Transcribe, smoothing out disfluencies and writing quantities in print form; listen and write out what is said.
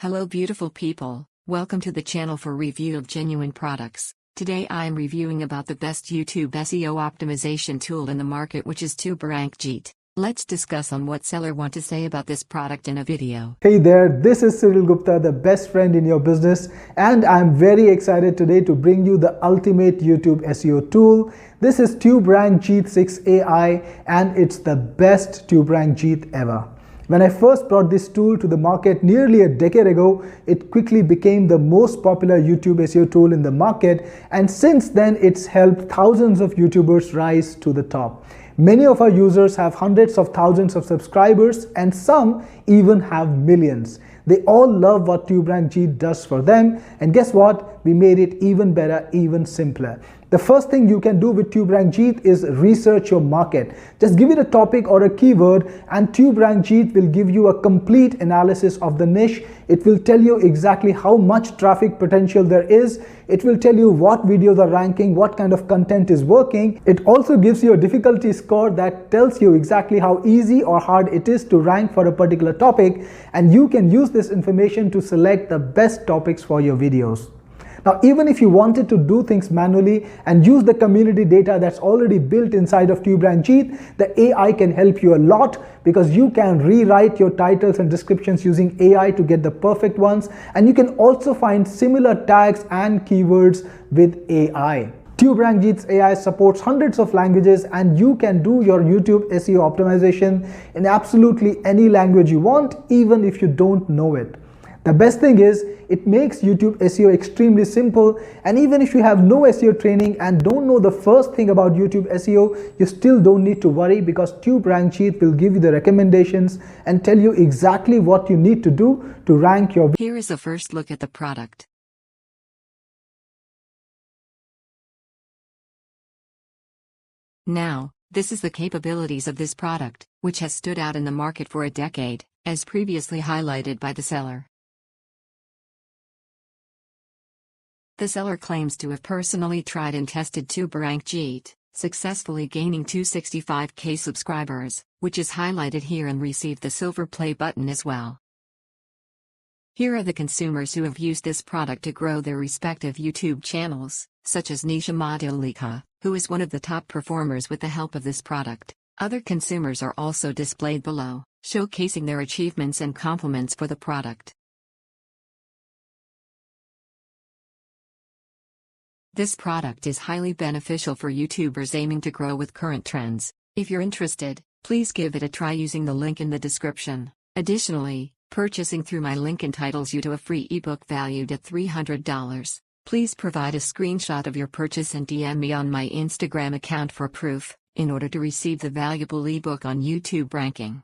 Hello beautiful people, welcome to the channel for review of genuine products. Today I am reviewing about the best YouTube SEO optimization tool in the market, which is Tuberank Jeet. Let's discuss on what seller want to say about this product in a video. Hey there, this is Cyril Gupta, the best friend in your business, and I'm very excited today to bring you the ultimate YouTube SEO tool. This is Tuberank Jeet 6 AI and it's the best Tuberank Jeet ever. When I first brought this tool to the market nearly a decade ago, it quickly became the most popular YouTube SEO tool in the market, and since then it's helped thousands of YouTubers rise to the top. Many of our users have hundreds of thousands of subscribers and some even have millions. They all love what Tuberank Jeet does for them, and guess what? We made it even better, even simpler. The first thing you can do with Tuberank Jeet is research your market. Just give it a topic or a keyword and Tuberank Jeet will give you a complete analysis of the niche. It will tell you exactly how much traffic potential there is. It will tell you what videos are ranking, what kind of content is working. It also gives you a difficulty score that tells you exactly how easy or hard it is to rank for a particular topic, and you can use this information to select the best topics for your videos. Now, even if you wanted to do things manually and use the community data that's already built inside of Tuberank Jeet, the AI can help you a lot because you can rewrite your titles and descriptions using AI to get the perfect ones, and you can also find similar tags and keywords with AI. Tuberank Jeet's AI supports hundreds of languages and you can do your YouTube SEO optimization in absolutely any language you want, even if you don't know it. The best thing is, it makes YouTube SEO extremely simple, and even if you have no SEO training and don't know the first thing about YouTube SEO, you still don't need to worry because Tuberank Jeet will give you the recommendations and tell you exactly what you need to do to rank your video. Here is a first look at the product. Now, this is the capabilities of this product, which has stood out in the market for a decade, as previously highlighted by the seller. The seller claims to have personally tried and tested Tuberank Jeet, successfully gaining 265K subscribers, which is highlighted here, and received the silver play button as well. Here are the consumers who have used this product to grow their respective YouTube channels, such as Nisha Madhulika, who is one of the top performers with the help of this product. Other consumers are also displayed below, showcasing their achievements and compliments for the product. This product is highly beneficial for YouTubers aiming to grow with current trends. If you're interested, please give it a try using the link in the description. Additionally, purchasing through my link entitles you to a free ebook valued at $300. Please provide a screenshot of your purchase and DM me on my Instagram account for proof, in order to receive the valuable ebook on YouTube ranking.